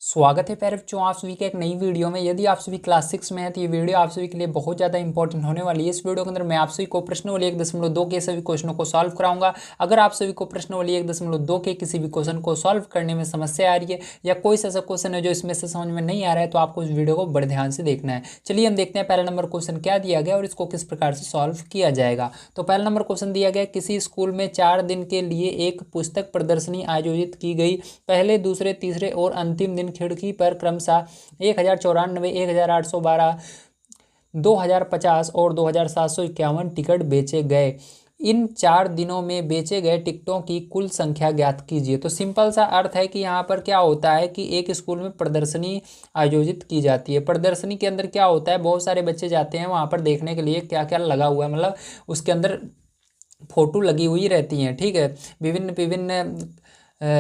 स्वागत है प्यारे बच्चों, आप सभी के एक नई वीडियो में। यदि आप सभी क्लास 6 में हैं तो ये वीडियो आप सभी के लिए बहुत ज़्यादा इंपॉर्टेंट होने वाली है। इस वीडियो के अंदर मैं आप सभी को प्रश्नावली 1.2 के सभी क्वेश्चनों को सॉल्व कराऊंगा। अगर आप सभी को प्रश्नावली 1.2 के किसी भी क्वेश्चन को सॉल्व करने में समस्या आ रही है या कोई ऐसा क्वेश्चन है जो इसमें से समझ में नहीं आ रहा है तो आपको इस वीडियो को बड़े ध्यान से देखना है। चलिए हम देखते हैं पहला नंबर क्वेश्चन क्या दिया गया और इसको किस प्रकार से सॉल्व किया जाएगा। तो पहला नंबर क्वेश्चन दिया गया, किसी स्कूल में 4 दिन के लिए एक पुस्तक प्रदर्शनी आयोजित की गई। पहले, दूसरे, तीसरे और अंतिम दिन खिड़की पर क्रमशः 1094, 1812, 2050 और 2751 टिकट बेचे गए। इन 4 दिनों में बेचे गए टिकटों की कुल संख्या ज्ञात कीजिए। तो सिंपल सा अर्थ है कि यहाँ पर क्या होता है कि एक स्कूल में प्रदर्शनी आयोजित की जाती है। प्रदर्शनी के अंदर क्या होता है, बहुत सारे बच्चे जाते हैं वहाँ पर देखने के लिए क्या क्या लगा हुआ है, मतलब उसके अंदर फोटो लगी हुई रहती हैं। ठीक है, विभिन्न विभिन्न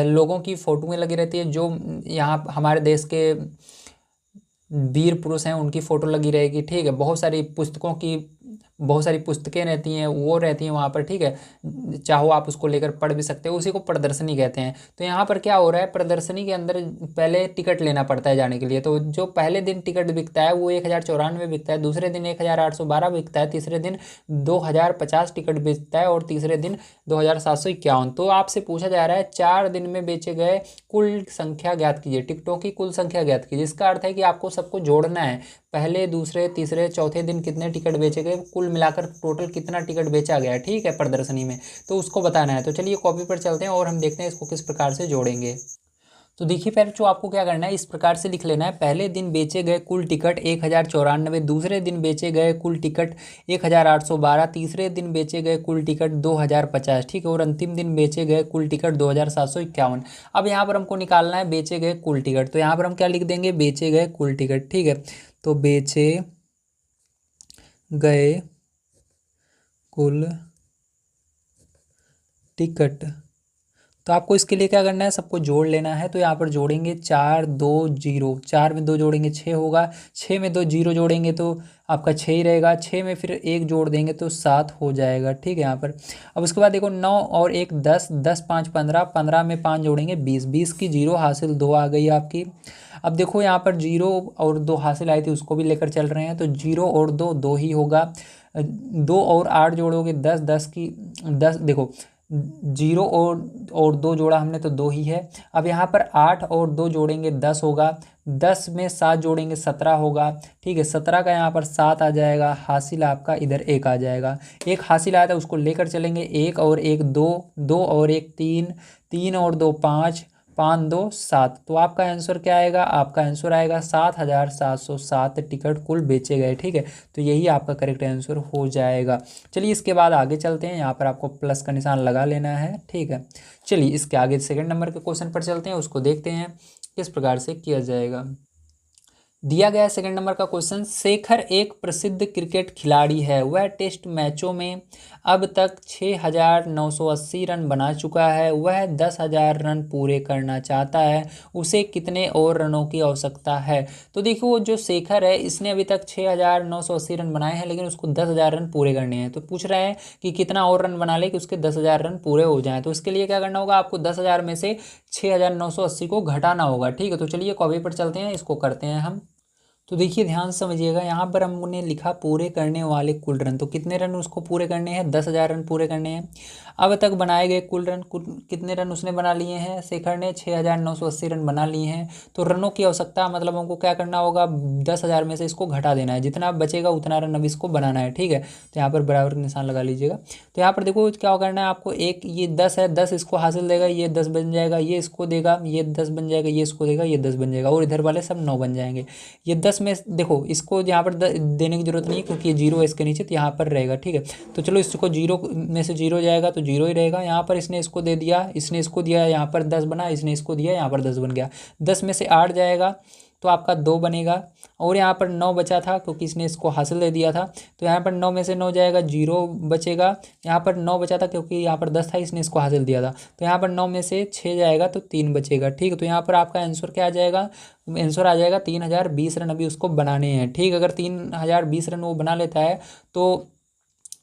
लोगों की फोटोएं लगी रहती है। जो यहाँ हमारे देश के वीर पुरुष हैं उनकी फ़ोटो लगी रहेगी। ठीक है, बहुत सारी पुस्तकें रहती हैं, वो रहती हैं वहाँ पर। ठीक है, चाहो आप उसको लेकर पढ़ भी सकते हो, उसी को प्रदर्शनी कहते हैं। तो यहाँ पर क्या हो रहा है, प्रदर्शनी के अंदर पहले टिकट लेना पड़ता है जाने के लिए। तो जो पहले दिन टिकट बिकता है वो 1094 बिकता है, दूसरे दिन 1812 बिकता है, तीसरे दिन 2050 टिकट बिकता है और तीसरे दिन 2751। तो आपसे पूछा जा रहा है 4 दिन में बेचे गए कुल संख्या ज्ञात कीजिए, टिकटों की कुल संख्या ज्ञात कीजिए। इसका अर्थ है कि आपको सबको जोड़ना है। पहले, दूसरे, तीसरे, चौथे दिन कितने टिकट बेचे गए, कुल मिलाकर टोटल कितना टिकट बेचा गया, ठीक है, प्रदर्शनी में, तो उसको बताना है। तो चलिए कॉपी पर चलते हैं और हम देखते हैं इसको किस प्रकार से जोड़ेंगे। तो देखिए पहले जो आपको क्या करना है, इस प्रकार से लिख लेना है। पहले दिन बेचे गए कुल टिकट 1094, दूसरे दिन बेचे गए कुल टिकट 1812, तीसरे दिन बेचे गए कुल टिकट 2050, ठीक है, और अंतिम दिन बेचे गए कुल टिकट 2751। अब यहाँ पर हमको निकालना है बेचे गए कुल टिकट। तो यहाँ पर हम क्या लिख देंगे, बेचे गए कुल टिकट। ठीक है, तो बेचे गए कुल टिकट। तो आपको इसके लिए क्या करना है, सबको जोड़ लेना है। तो यहाँ पर जोड़ेंगे 4 2 0, 4 में 2 जोड़ेंगे 6 होगा, 6 में 2 0 जोड़ेंगे तो आपका 6 ही रहेगा, 6 में फिर 1 जोड़ देंगे तो 7 हो जाएगा। ठीक है, यहाँ पर अब उसके बाद देखो 9 और 1 10, 10 5 15, 15 में 5 जोड़ेंगे 20, 20 की 0 हासिल 2 आ गई आपकी। अब देखो यहाँ पर 0 और 2 हासिल आई थी, उसको भी लेकर चल रहे हैं। तो 0 और 2 2 ही होगा, 2 और 8 जोड़ोगे 10, 10 की 10, देखो 0 और 2 जोड़ा हमने तो 2 ही है। अब यहाँ पर 8 और 2 जोड़ेंगे 10 होगा, 10 में 7 जोड़ेंगे 17 होगा। ठीक है, 17 का यहाँ पर 7 आ जाएगा, हासिल आपका इधर 1 आ जाएगा। 1 हासिल आया था उसको लेकर चलेंगे, 1 और 1 2, 2 और 1 3, 3 और 2 5, 5 2 7। तो आपका आंसर क्या आएगा, आपका आंसर आएगा 7707 टिकट कुल बेचे गए। ठीक है, तो यही आपका करेक्ट आंसर हो जाएगा। चलिए इसके बाद आगे चलते हैं, यहाँ पर आपको प्लस का निशान लगा लेना है। ठीक है, चलिए इसके आगे सेकंड नंबर के क्वेश्चन पर चलते हैं, उसको देखते हैं किस प्रकार से किया जाएगा। दिया गया सेकंड नंबर का क्वेश्चन, शेखर एक प्रसिद्ध क्रिकेट खिलाड़ी है। वह टेस्ट मैचों में अब तक 6980 रन बना चुका है। वह 10,000 रन पूरे करना चाहता है, उसे कितने और रनों की आवश्यकता है। तो देखो वो जो शेखर है इसने अभी तक 6980 रन बनाए हैं, लेकिन उसको 10,000 रन पूरे करने हैं। तो पूछ रहा है कि कितना और रन बना ले कि उसके 10,000 रन पूरे हो जाएं। तो इसके लिए क्या करना होगा, आपको 10,000 में से 6980 को घटाना होगा। ठीक है, तो चलिए कॉपी पर चलते हैं, इसको करते हैं हम। तो देखिए ध्यान से समझिएगा, यहाँ पर हमने लिखा पूरे करने वाले कुल रन। तो कितने रन उसको पूरे करने हैं, 10,000 रन पूरे करने हैं। अब तक बनाए गए कुल रन, कितने रन उसने बना लिए हैं, शेखर ने 6980 रन बना लिए हैं। तो रनों की आवश्यकता मतलब हमको क्या करना होगा, 10,000 में से इसको घटा देना है, जितना बचेगा उतना रन अब इसको बनाना है। ठीक है, तो यहाँ पर बराबर का निशान लगा लीजिएगा। तो यहाँ पर देखो क्या करना है आपको, एक ये 10 है, 10 इसको हासिल देगा, ये 10 बन जाएगा, ये इसको देगा, ये 10 बन जाएगा, ये इसको देगा, ये 10 बन जाएगा, और इधर वाले सब 9 बन जाएंगे। ये 10 में देखो इसको यहाँ पर देने की जरूरत नहीं है क्योंकि ये 0 है इसके नीचे, तो यहाँ पर रहेगा। ठीक है, तो चलो इसको 0 में से 0 जाएगा तो 0 ही रहेगा। यहाँ पर इसने इसको दे दिया, इसने इसको दिया, यहाँ पर 10 बना, इसने इसको दिया, यहाँ पर 10 बन गया। 10 में से 8 जाएगा तो आपका 2 बनेगा, और यहाँ पर 9 बचा था क्योंकि इसने इसको हासिल दे दिया था। तो यहाँ पर 9 में से 9 जाएगा, 0 बचेगा। यहाँ पर 9 बचा था क्योंकि यहाँ पर 10 था, इसने इसको हासिल दिया था। तो यहाँ पर 9 में से 6 जाएगा तो 3 बचेगा। ठीक है, तो यहाँ पर आपका आंसर क्या आ जाएगा, आंसर आ जाएगा 3020 रन अभी उसको बनाने हैं। ठीक, अगर 3020 रन वो बना लेता है तो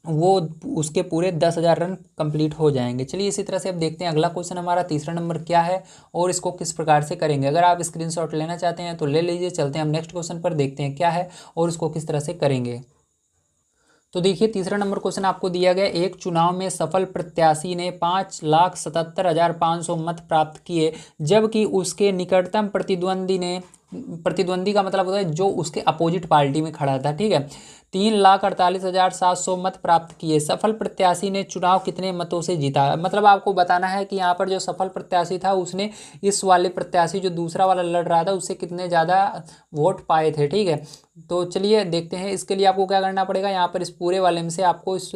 वो उसके पूरे 10,000 रन कंप्लीट हो जाएंगे। चलिए इसी तरह से अब देखते हैं अगला क्वेश्चन हमारा तीसरा नंबर क्या है और इसको किस प्रकार से करेंगे। अगर आप स्क्रीनशॉट लेना चाहते हैं तो ले लीजिए। चलते हैं हम नेक्स्ट क्वेश्चन पर, देखते हैं क्या है और इसको किस तरह से करेंगे। तो देखिए तीसरा नंबर क्वेश्चन आपको दिया गया, एक चुनाव में सफल प्रत्याशी ने 5,77,500 मत प्राप्त किए, जबकि उसके निकटतम प्रतिद्वंदी का मतलब होता है जो उसके अपोजिट पार्टी में खड़ा था, ठीक है, 3,48,700 मत प्राप्त किए। सफल प्रत्याशी ने चुनाव कितने मतों से जीता? मतलब आपको बताना है कि यहाँ पर जो सफल प्रत्याशी था उसने इस वाले प्रत्याशी जो दूसरा वाला लड़ रहा था उससे कितने ज़्यादा वोट पाए थे, ठीक है। तो चलिए देखते हैं। इसके लिए आपको क्या करना पड़ेगा, यहाँ पर इस पूरे वाले में से आपको इस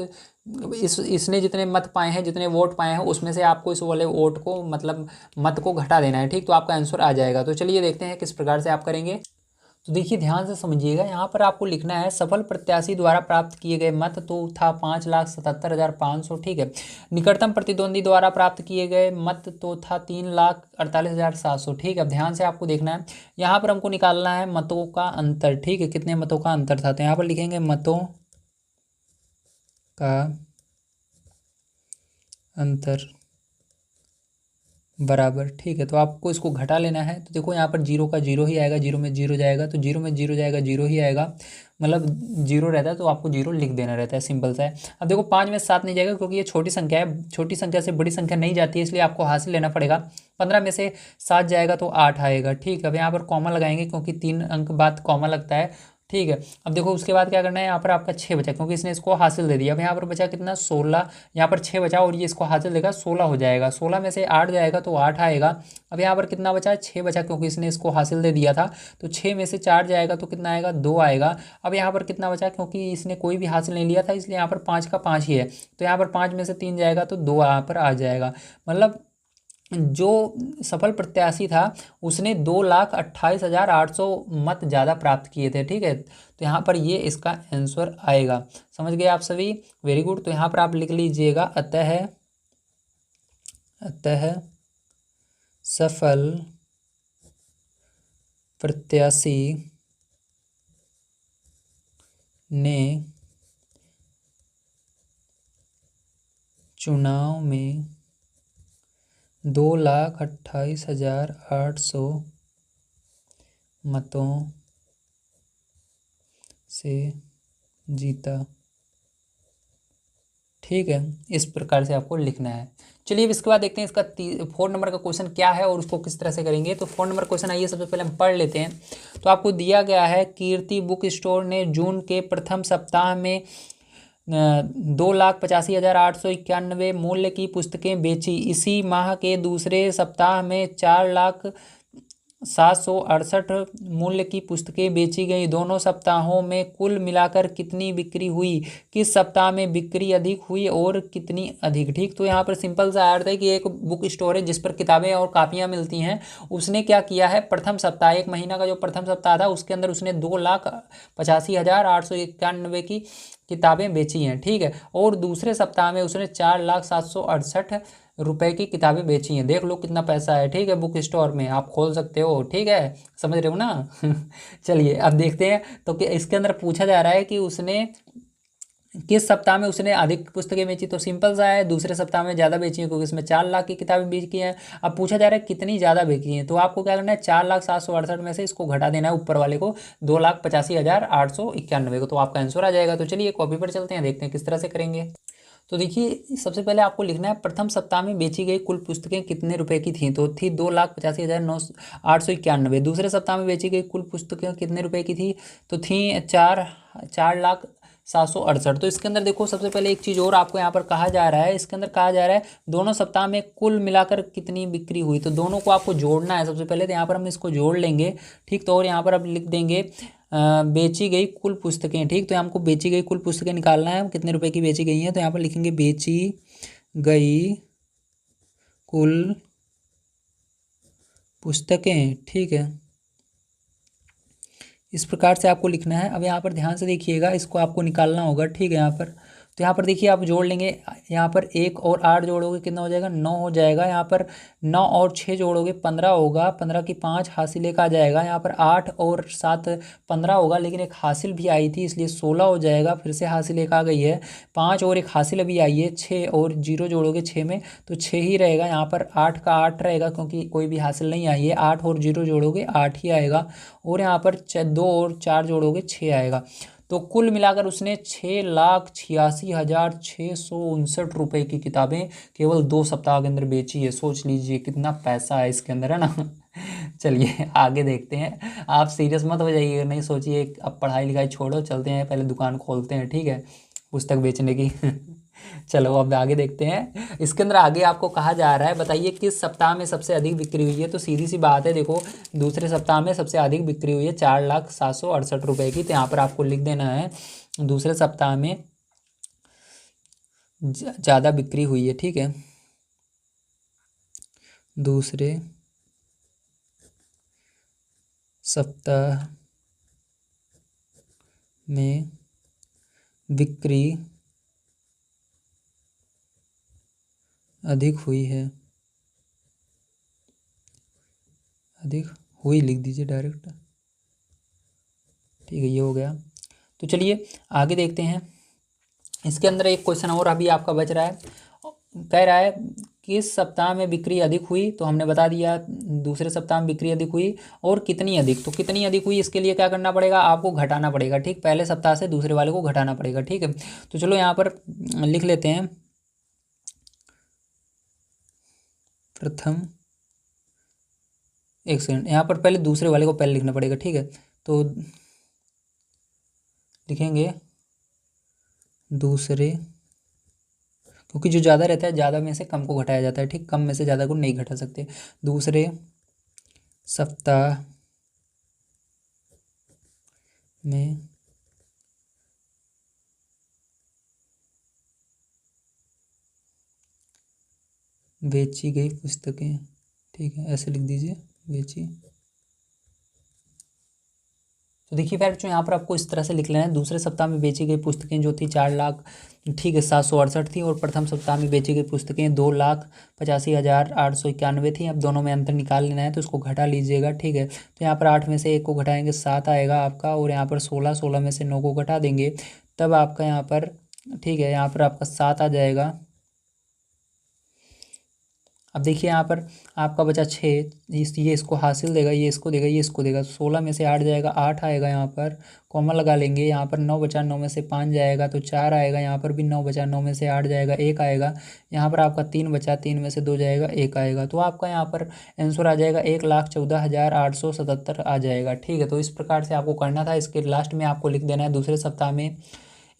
इसने जितने मत पाए हैं, जितने वोट पाए हैं, उसमें से आपको इस वाले वोट को मतलब मत को घटा देना है, ठीक। तो आपका आंसर आ जाएगा। तो चलिए देखते हैं किस प्रकार से आप करेंगे। तो देखिए ध्यान से समझिएगा, यहाँ पर आपको लिखना है सफल प्रत्याशी द्वारा प्राप्त किए गए मत तो था 5,77,500, ठीक है। निकटतम प्रतिद्वंदी द्वारा प्राप्त किए गए मत तो था 3,48,700, ठीक है। अब ध्यान से आपको देखना है, यहाँ पर हमको निकालना है मतों का अंतर, ठीक है, कितने मतों का अंतर था। तो यहाँ पर लिखेंगे मतों का अंतर बराबर, ठीक है। तो आपको इसको घटा लेना है। तो देखो यहाँ पर जीरो का जीरो ही आएगा, जीरो में जीरो जाएगा तो जीरो में जीरो जाएगा, जीरो ही आएगा। मतलब जीरो रहता है तो आपको जीरो लिख देना रहता है, सिंपल सा है। अब देखो 5 में 7 नहीं जाएगा क्योंकि ये छोटी संख्या है, छोटी संख्या से बड़ी संख्या नहीं जाती है, इसलिए आपको हासिल लेना पड़ेगा। 15 में से 7 जाएगा तो 8 आएगा, ठीक है। अब यहाँ पर कॉमा लगाएंगे क्योंकि 3 अंक बाद कॉमा लगता है, ठीक है। अब देखो उसके बाद क्या करना है, यहाँ पर आपका 6 बचा क्योंकि इसने इसको हासिल दे दिया। अब यहाँ पर बचा कितना, 16। यहाँ पर 6 बचा और ये इसको हासिल देगा, 16 हो जाएगा। 16 में से 8 जाएगा तो 8 आएगा। अब यहाँ पर कितना बचा, 6 बचा क्योंकि इसने इसको हासिल दे दिया था। तो 6 में से 4 जाएगा तो कितना आएगा, 2 आएगा। अब यहाँ पर कितना बचा, क्योंकि इसने कोई भी हासिल नहीं लिया था इसलिए यहाँ पर 5 का 5 ही है। तो यहाँ पर 5 में से 3 जाएगा तो 2 यहाँ पर आ जाएगा। मतलब जो सफल प्रत्याशी था उसने 2,28,800 मत ज़्यादा प्राप्त किए थे, ठीक है। तो यहाँ पर ये इसका आंसर आएगा। समझ गए आप सभी, वेरी गुड। तो यहाँ पर आप लिख लीजिएगा अतः सफल प्रत्याशी ने चुनाव में 2,28,800 मतों से जीता, ठीक है। इस प्रकार से आपको लिखना है। चलिए अब इसके बाद देखते हैं इसका 4 नंबर का क्वेश्चन क्या है और उसको किस तरह से करेंगे। तो 4 नंबर क्वेश्चन आइए सबसे पहले हम पढ़ लेते हैं। तो आपको दिया गया है, कीर्ति बुक स्टोर ने जून के प्रथम सप्ताह में 2,85,891 मूल्य की पुस्तकें बेची। इसी माह के दूसरे सप्ताह में 4,07,68 मूल्य की पुस्तकें बेची गई। दोनों सप्ताहों में कुल मिलाकर कितनी बिक्री हुई? किस सप्ताह में बिक्री अधिक हुई और कितनी अधिक, ठीक। तो यहाँ पर सिंपल सा अर्थ है कि एक बुक स्टोर है जिस पर किताबें और कापियाँ मिलती हैं। उसने क्या किया है, प्रथम सप्ताह, एक महीना का जो प्रथम सप्ताह था उसके अंदर उसने 2,85,891 की किताबें बेची हैं, ठीक है। और दूसरे सप्ताह में उसने 4,07,68 रुपए की किताबें बेची हैं। देख लो कितना पैसा है, ठीक है। बुक स्टोर में आप खोल सकते हो, ठीक है, समझ रहे हो ना। चलिए अब देखते हैं। तो कि इसके अंदर पूछा जा रहा है कि उसने किस सप्ताह में उसने अधिक पुस्तकें बेची। तो सिंपल सा है, दूसरे सप्ताह में ज़्यादा बेची हैं क्योंकि इसमें 4,00,000 की किताबें बेची हैं। अब पूछा जा रहा है कितनी ज़्यादा बेची हैं, तो आपको क्या करना है, 4,07,68 में से इसको घटा देना है ऊपर वाले को, 2,85,891 को, तो आपका आंसर आ जाएगा। तो चलिए कॉपी पर चलते हैं, देखते हैं किस तरह से करेंगे। तो देखिए सबसे पहले आपको लिखना है प्रथम सप्ताह में बेची गई कुल पुस्तकें कितने रुपए की थी। तो थी 2,85,891। दूसरे सप्ताह में बेची गई कुल पुस्तकें कितने रुपए की थी, तो थी 4,07,68। तो इसके अंदर देखो सबसे पहले एक चीज़ और आपको यहाँ पर कहा जा रहा है, इसके अंदर कहा जा रहा है दोनों सप्ताह में कुल मिलाकर कितनी बिक्री हुई। तो दोनों को आपको जोड़ना है सबसे पहले, तो यहाँ पर हम इसको जोड़ लेंगे, ठीक। तो और यहाँ पर अब लिख देंगे बेची गई कुल पुस्तकें, ठीक। तो हमको बेची गई कुल पुस्तकें निकालना है, कितने रुपए की बेची गई हैं। तो यहाँ पर लिखेंगे बेची गई कुल पुस्तकें, ठीक है। इस प्रकार से आपको लिखना है। अब यहाँ पर ध्यान से देखिएगा, इसको आपको निकालना होगा, ठीक है। यहाँ पर तो यहाँ पर देखिए आप जोड़ लेंगे, यहाँ पर 1 और 8 जोड़ोगे कितना हो जाएगा, 9 हो जाएगा। यहाँ पर 9 और 6 जोड़ोगे 15 होगा, 15 की 5 हासिल एक आ जाएगा। यहाँ पर 8 और 7 15 होगा, लेकिन एक हासिल भी आई थी इसलिए 16 हो जाएगा, फिर से हासिल एक आ गई है। 5 और एक हासिल अभी आई है, 6 और 0 जोड़ोगे 6 में तो 6 ही रहेगा। यहाँ पर 8 का 8 रहेगा क्योंकि कोई भी हासिल नहीं आई है, 8 और 0 जोड़ोगे 8 ही आएगा। और यहाँ पर 2 और 4 जोड़ोगे 6 आएगा। तो कुल मिलाकर उसने 6,86,659 रुपए की किताबें केवल 2 सप्ताह के अंदर बेची है। सोच लीजिए कितना पैसा है इसके अंदर, है ना। चलिए आगे देखते हैं। आप सीरियस मत हो जाइए, नहीं सोचिए अब पढ़ाई लिखाई छोड़ो, चलते हैं पहले दुकान खोलते हैं, ठीक है, पुस्तक बेचने की। चलो अब आगे देखते हैं। इसके अंदर आगे आपको कहा जा रहा है बताइए किस सप्ताह में सबसे अधिक बिक्री हुई है। तो सीधी सी बात है, देखो दूसरे सप्ताह में सबसे अधिक बिक्री हुई है 4,768 रुपए की। तो यहाँ पर आपको लिख देना है दूसरे सप्ताह में ज़्यादा बिक्री हुई है, ठीक है। दूसरे सप्ताह में बिक्री अधिक हुई है, अधिक हुई लिख दीजिए डायरेक्ट, ठीक है, ये हो गया। तो चलिए आगे देखते हैं। इसके अंदर एक क्वेश्चन और अभी आपका बच रहा है, कह रहा है किस सप्ताह में बिक्री अधिक हुई। तो हमने बता दिया दूसरे सप्ताह में बिक्री अधिक हुई, और कितनी अधिक। तो कितनी अधिक हुई इसके लिए क्या करना पड़ेगा, आपको घटाना पड़ेगा, ठीक, पहले सप्ताह से दूसरे वाले को घटाना पड़ेगा, ठीक है। तो चलो यहाँ पर लिख लेते हैं प्रथम, एक सेकंड, यहाँ पर पहले दूसरे वाले को पहले लिखना पड़ेगा, ठीक है। तो लिखेंगे दूसरे, क्योंकि जो ज़्यादा रहता है ज़्यादा में से कम को घटाया जाता है, ठीक, कम में से ज़्यादा को नहीं घटा सकते। दूसरे सप्ताह में बेची गई पुस्तकें, ठीक है, ऐसे लिख दीजिए बेची। तो देखिए फिर जो यहाँ पर आपको इस तरह से लिख लेना है, दूसरे सप्ताह में बेची गई पुस्तकें जो थी 4,00,000, ठीक है, 768 थी, और प्रथम सप्ताह में बेची गई पुस्तकें 2,85,891 थी। अब दोनों में अंतर निकाल लेना है, तो उसको घटा लीजिएगा, ठीक है। तो यहाँ पर 8 में से 1 को घटाएंगे 7 आएगा आपका, और यहाँ पर 16 में से 9 को घटा देंगे तब आपका यहाँ पर, ठीक है, यहाँ पर आपका 7 आ जाएगा। अब देखिए यहाँ पर आपका बचा 6, ये इसको हासिल देगा, ये इसको देगा, ये इसको देगा, 16 में से 8 जाएगा, 8 आएगा। यहाँ पर कॉमा लगा लेंगे, यहाँ पर 9 बचा, 9 में से 5 जाएगा तो 4 आएगा। यहाँ पर भी 9 बचा, 9 में से 8 जाएगा, 1 आएगा। यहाँ पर आपका 3 बचा, 3 में से 2 जाएगा, 1 आएगा। तो आपका यहाँ पर आंसर आ जाएगा 1,14,877 आ जाएगा, ठीक है। तो इस प्रकार से आपको करना था। इसके लास्ट में आपको लिख देना है दूसरे सप्ताह में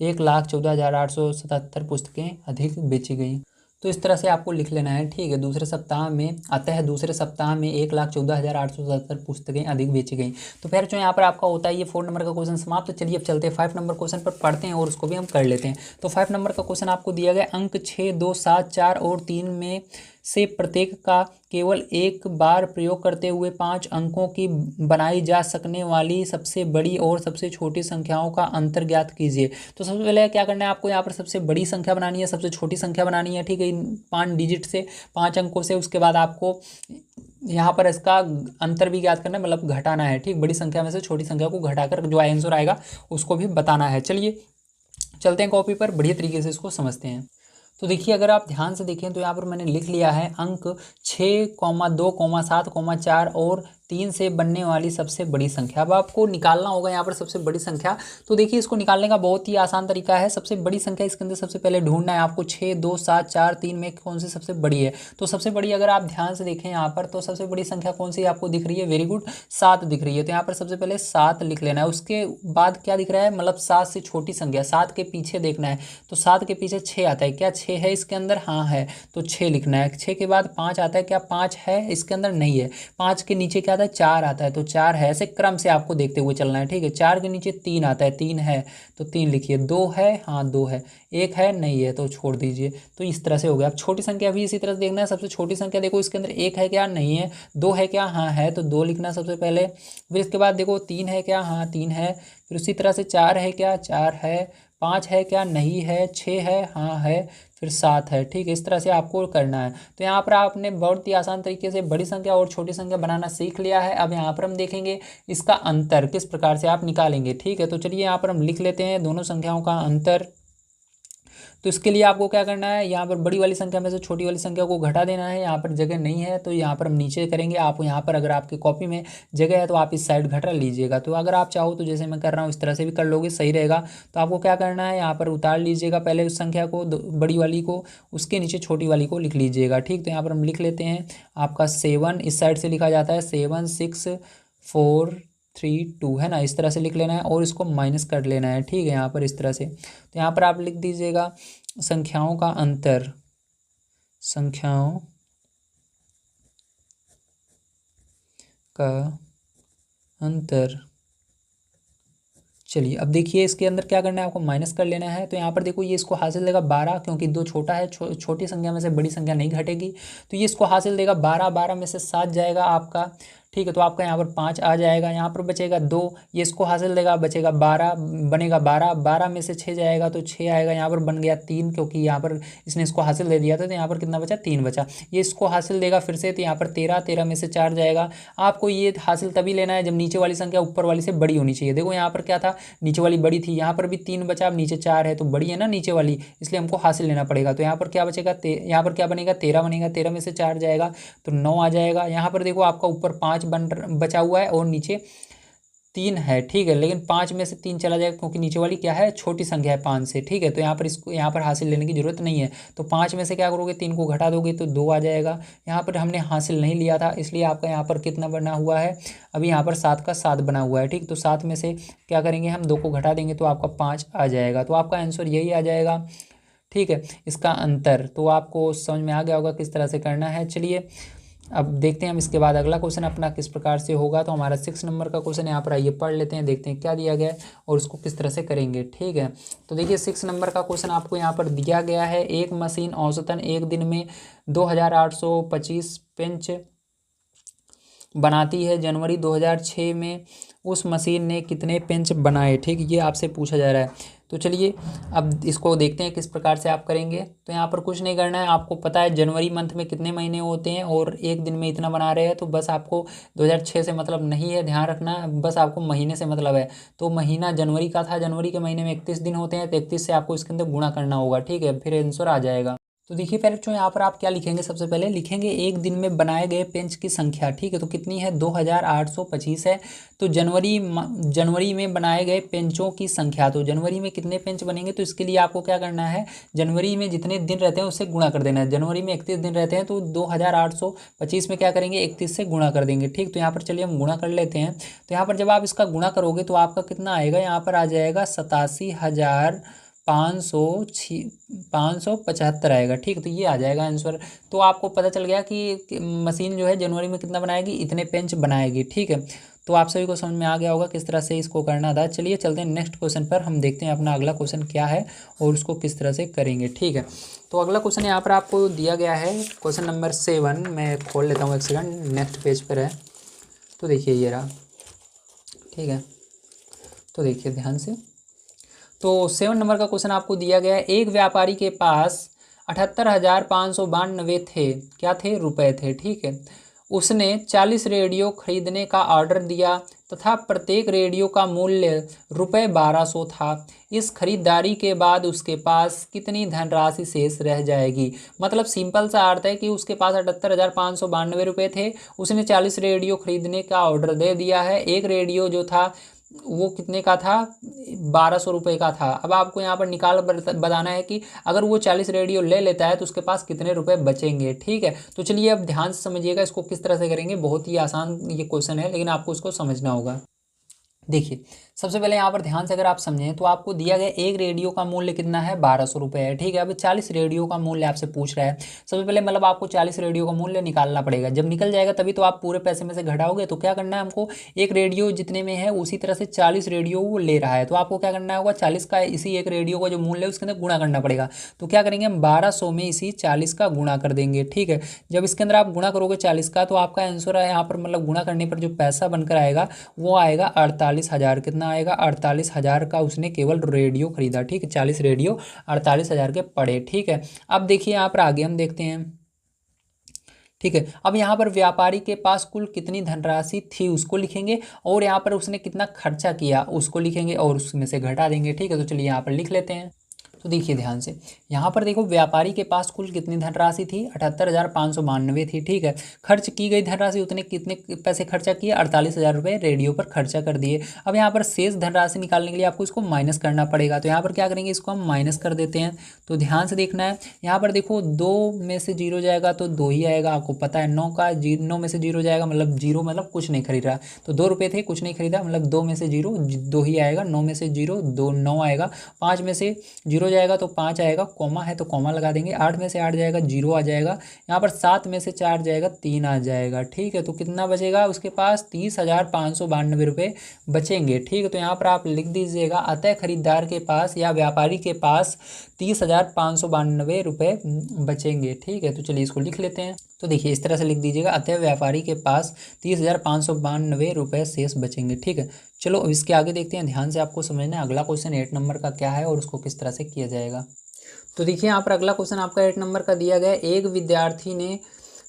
1,14,877 पुस्तकें अधिक बेची गई। तो इस तरह से आपको लिख लेना है, ठीक है। दूसरे सप्ताह में अतः दूसरे सप्ताह में 1,14,877 पुस्तकें अधिक बेची गई। तो फिर जो यहाँ पर आपका होता है ये 4 नंबर का क्वेश्चन समाप्त। तो चलिए अब चलते हैं 5 नंबर क्वेश्चन पर पढ़ते हैं और उसको भी हम कर लेते हैं। तो 5 नंबर का क्वेश्चन आपको दिया गया, अंक 6, 2, 7, 4 और 3 में से प्रत्येक का केवल एक बार प्रयोग करते हुए 5 अंकों की बनाई जा सकने वाली सबसे बड़ी और सबसे छोटी संख्याओं का अंतर ज्ञात कीजिए। तो सबसे पहले क्या करना है आपको, यहाँ पर सबसे बड़ी संख्या बनानी है, सबसे छोटी संख्या बनानी है, ठीक है, 5 डिजिट से 5 अंकों से। उसके बाद आपको यहाँ पर इसका अंतर भी ज्ञात करना है, मतलब घटाना है, ठीक, बड़ी संख्या में से छोटी संख्या को घटाकर जो आंसर आएगा उसको भी बताना है। चलिए चलते हैं कॉपी पर, बढ़िया तरीके से इसको समझते हैं। तो देखिए अगर आप ध्यान से देखें तो यहाँ पर मैंने लिख लिया है अंक 6, 2, 7, 4 और 3 से बनने वाली सबसे बड़ी संख्या। अब आपको निकालना होगा यहाँ पर सबसे बड़ी संख्या। तो देखिए इसको निकालने का बहुत ही आसान तरीका है। सबसे बड़ी संख्या इसके अंदर सबसे पहले ढूंढना है आपको, 6, 2, 7, 4, 3 में कौन सी सबसे बड़ी है। तो सबसे बड़ी अगर आप ध्यान से देखें यहाँ पर, तो सबसे बड़ी संख्या कौन सी आपको दिख रही है, वेरी गुड, 7 दिख रही है। तो यहाँ पर सबसे पहले 7 लिख लेना है। उसके बाद क्या दिख रहा है, मतलब 7 से छोटी संख्या, 7 के पीछे देखना है। तो 7 के पीछे 6 आता है, क्या 6 है इसके अंदर, हाँ है, तो 6 लिखना है। 6 के बाद 5 आता है, क्या 5 है इसके अंदर, नहीं है। 5 के नीचे क्या आता है, 4 आता है, तो 4 है। ऐसे क्रम से आपको देखते हुए चलना है, ठीक है। 4 के नीचे 3 आता है, 3 है तो 3 लिखिए। 2 है, हाँ 2 है। 1 है, नहीं है, तो छोड़ दीजिए। तो इस तरह से हो गया। अब छोटी संख्या भी इसी तरह से देखना है। सबसे छोटी संख्या देखो इसके अंदर 1 है क्या, नहीं है। 2 है क्या, हाँ है, तो 2 लिखना सबसे पहले। फिर इसके बाद देखो 3 है क्या, हाँ 3 है। फिर उसी तरह से 4 है क्या, 4 है। 5 है क्या, नहीं है, 6 है, हाँ है, फिर 7 है। ठीक है, इस तरह से आपको करना है। तो यहाँ पर आपने बहुत ही आसान तरीके से बड़ी संख्या और छोटी संख्या बनाना सीख लिया है। अब यहाँ पर हम देखेंगे इसका अंतर किस प्रकार से आप निकालेंगे। ठीक है, तो चलिए यहाँ पर हम लिख लेते हैं दोनों संख्याओं का अंतर। तो इसके लिए आपको क्या करना है, यहाँ पर बड़ी वाली संख्या में से छोटी वाली संख्या को घटा देना है। यहाँ पर जगह नहीं है तो यहाँ पर हम नीचे करेंगे। आप यहाँ पर अगर आपकी कॉपी में जगह है तो आप इस साइड घटा लीजिएगा। तो अगर आप चाहो तो जैसे मैं कर रहा हूँ इस तरह से भी कर लोगे, सही रहेगा। तो आपको क्या करना है, यहाँ पर उतार लीजिएगा पहले उस संख्या को, बड़ी वाली को, उसके नीचे छोटी वाली को लिख लीजिएगा। ठीक, तो यहाँ पर हम लिख लेते हैं आपका 7, इस साइड से लिखा जाता है 7 6 4 3 2, है ना, इस तरह से लिख लेना है और इसको माइनस कर लेना है। ठीक है, यहाँ पर इस तरह से। तो यहाँ पर आप लिख दीजिएगा संख्याओं का अंतर, संख्याओं का अंतर। चलिए अब देखिए इसके अंदर क्या करना है, आपको माइनस कर लेना है। तो यहाँ पर देखो ये इसको हासिल देगा 12, क्योंकि 2 छोटा है, छोटी संख्या में से बड़ी संख्या नहीं घटेगी, तो ये इसको हासिल देगा 12। 12 में से 7 जाएगा आपका। ठीक है, तो आपका यहाँ पर 5 आ जाएगा। यहाँ पर बचेगा 2, ये इसको हासिल देगा, बचेगा 12, बनेगा 12। 12 में से 6 जाएगा तो 6 आएगा। यहाँ पर बन गया 3, क्योंकि यहाँ पर इसने इसको हासिल दे दिया था, तो यहाँ पर कितना बचा, 3 बचा। ये इसको हासिल देगा फिर से, तो यहाँ पर 13, 13 में से 4 जाएगा। आपको ये हासिल तभी लेना है जब नीचे वाली संख्या ऊपर वाली से बड़ी होनी चाहिए। देखो यहाँ पर क्या था, नीचे वाली बड़ी थी, यहाँ पर भी 3 बचा, अब नीचे 4 है तो बड़ी है ना नीचे वाली, इसलिए हमको हासिल लेना पड़ेगा। तो यहाँ पर क्या बचेगा, यहाँ पर क्या बनेगा, 13 बनेगा। 13 में से 4 जाएगा तो 9 आ जाएगा। यहाँ पर देखो आपका ऊपर 5 बचा हुआ है और नीचे 3 है। ठीक है, लेकिन 5 में से 3 चला जाएगा, क्योंकि नीचे वाली क्या है, छोटी संख्या है 5 से। ठीक है, तो यहाँ पर इसको यहाँ पर हासिल लेने की जरूरत नहीं है। तो 5 में से क्या करोगे, 3 को घटा दोगे तो 2 आ जाएगा। यहाँ पर हमने हासिल नहीं लिया था, इसलिए आपका यहाँ पर कितना बना हुआ है, अभी यहाँ पर 7 का 7 बना हुआ है। ठीक, तो 7 में से क्या करेंगे, हम 2 को घटा देंगे तो आपका 5 आ जाएगा। तो आपका आंसर यही आ जाएगा। ठीक है, इसका अंतर तो आपको समझ में आ गया होगा किस तरह से करना है। चलिए अब देखते हैं हम इसके बाद अगला क्वेश्चन अपना किस प्रकार से होगा। तो हमारा 6 नंबर का क्वेश्चन यहाँ पर आइए पढ़ लेते हैं, देखते हैं क्या दिया गया है और उसको किस तरह से करेंगे। ठीक है, तो देखिए 6 नंबर का क्वेश्चन आपको यहाँ पर दिया गया है। एक मशीन औसतन एक दिन में 2825 पेंच बनाती है। जनवरी 2006 में उस मशीन ने कितने पेंच बनाए। ठीक, ये आपसे पूछा जा रहा है। तो चलिए अब इसको देखते हैं किस प्रकार से आप करेंगे। तो यहाँ पर कुछ नहीं करना है, आपको पता है जनवरी मंथ में कितने महीने होते हैं और एक दिन में इतना बना रहे हैं, तो बस आपको 2006 से मतलब नहीं है, ध्यान रखना, बस आपको महीने से मतलब है। तो महीना जनवरी का था, जनवरी के महीने में 31 दिन होते हैं, तो 31 से आपको इसके अंदर गुणा करना होगा। ठीक है, फिर आंसर आ जाएगा। तो देखिए पहले बच्चों यहाँ पर आप क्या लिखेंगे, सबसे पहले लिखेंगे एक दिन में बनाए गए पेंच की संख्या। ठीक है, तो कितनी है, 2825 है। तो जनवरी में बनाए गए पेंचों की संख्या, तो जनवरी में कितने पेंच बनेंगे, तो इसके लिए आपको क्या करना है, जनवरी में जितने दिन रहते हैं उससे गुणा कर देना है। जनवरी में 31 दिन रहते हैं तो 2825 में क्या करेंगे, 31 से गुणा कर देंगे। ठीक, तो यहाँ पर चलिए हम गुणा कर लेते हैं। तो यहाँ पर जब आप इसका गुणा करोगे तो आपका कितना आएगा, यहाँ पर आ जाएगा 87,575 आएगा। ठीक, तो ये आ जाएगा आंसर। तो आपको पता चल गया कि मशीन जो है जनवरी में कितना बनाएगी, इतने पेंच बनाएगी। ठीक है, तो आप सभी को समझ में आ गया होगा किस तरह से इसको करना था। चलिए चलते हैं नेक्स्ट क्वेश्चन पर, हम देखते हैं अपना अगला क्वेश्चन क्या है और उसको किस तरह से करेंगे। ठीक है, तो अगला क्वेश्चन यहाँ पर आपको दिया गया है, क्वेश्चन नंबर 7। मैं खोल लेता हूँ, एक सेकंड, नेक्स्ट पेज पर है। तो देखिए ये रहा। ठीक है, तो देखिए ध्यान से। तो 7 नंबर का क्वेश्चन आपको दिया गया है। एक व्यापारी के पास 78,592 थे, क्या थे, रुपए थे। ठीक है, उसने 40 रेडियो खरीदने का ऑर्डर दिया तथा प्रत्येक रेडियो का मूल्य रुपये 1200 था। इस खरीदारी के बाद उसके पास कितनी धनराशि शेष रह जाएगी। मतलब सिंपल सा अर्थ है कि उसके पास 78,592 रुपये थे, उसने 40 रेडियो खरीदने का ऑर्डर दे दिया है। एक रेडियो जो था वो कितने का था, 1200 रुपये का था। अब आपको यहाँ पर निकाल बताना है कि अगर वो 40 रेडियो ले लेता है तो उसके पास कितने रुपए बचेंगे। ठीक है, तो चलिए अब ध्यान से समझिएगा इसको किस तरह से करेंगे। बहुत ही आसान ये क्वेश्चन है, लेकिन आपको इसको समझना होगा। देखिए सबसे पहले यहाँ पर ध्यान से अगर आप समझें तो आपको दिया गया एक रेडियो का मूल्य कितना है, 1200 रुपये है। ठीक है, अब 40 रेडियो का मूल्य आपसे पूछ रहा है। सबसे पहले मतलब आपको 40 रेडियो का मूल्य निकालना पड़ेगा। जब निकल जाएगा तभी तो आप पूरे पैसे में से घटाओगे। तो क्या करना है हमको, एक रेडियो जितने में है उसी तरह से 40 रेडियो वो ले रहा है, तो आपको क्या करना होगा, 40 का इसी एक रेडियो का जो मूल्य है उसके अंदर गुणा करना पड़ेगा। तो क्या करेंगे हम 1200 में इसी 40 का गुणा कर देंगे। ठीक है, जब इसके अंदर आप गुणा करोगे 40 का तो आपका आंसर है यहाँ पर मतलब गुणा करने पर जो पैसा बनकर आएगा वो आएगा 48,000, कितना आएगा 48,000 का उसने केवल रेडियो खरीदा, ठीक है, 40 रेडियो 48,000 के पड़े, ठीक है। अब देखिए यहाँ पर आगे हम देखते हैं, ठीक है। अब यहाँ पर व्यापारी के पास कुल कितनी धनराशि थी उसको लिखेंगे, और यहाँ पर उसने कितना खर्चा किया उसको लिखेंगे, और उसमें से घटा देंगे, ठीक है। तो चलिए यहाँ पर लिख लेते हैं। तो देखिए ध्यान से, यहाँ पर देखो व्यापारी के पास कुल कितनी धनराशि थी, 78,592 थी, ठीक है। खर्च की गई धनराशि उतने कितने पैसे खर्चा किए, 48,000 रुपये रेडियो पर खर्चा कर दिए। अब यहाँ पर शेष धनराशि निकालने के लिए आपको इसको माइनस करना पड़ेगा, तो यहाँ पर क्या करेंगे, इसको हम माइनस कर देते हैं। तो ध्यान से देखना है, यहाँ पर देखो 2 में से 0 जाएगा तो 2 ही आएगा, आपको पता है 9 में से 0 जाएगा मतलब 0 मतलब कुछ नहीं खरीद रहा, तो 2 रुपये थे कुछ नहीं खरीदा, मतलब 2 में से 0 2 ही आएगा, 9 में से 0 2 9 आएगा, 5 में से 0 जाएगा तो 5 आएगा, कॉमा है तो कॉमा लगा देंगे, 8 में से 8 जाएगा 0 आ जाएगा, यहाँ पर 7 में से 4 जाएगा 3 आ जाएगा, ठीक है। तो कितना बचेगा उसके पास, 30,592 रुपये बचेंगे, ठीक है। तो यहाँ पर आप लिख दीजिएगा, अतः खरीदार के पास या व्यापारी के पास 30,592 रुपये बचेंगे, ठीक है। तो चलिए इसको लिख लेते हैं। तो देखिए इस तरह से लिख दीजिएगा, अतः व्यापारी के पास 30,592 रुपये शेष बचेंगे, ठीक है। चलो अब इसके आगे देखते हैं, ध्यान से आपको समझना है अगला क्वेश्चन 8 नंबर का क्या है और उसको किस तरह से किया जाएगा। तो देखिए यहाँ पर अगला क्वेश्चन आपका 8 नंबर का दिया गया है, एक विद्यार्थी ने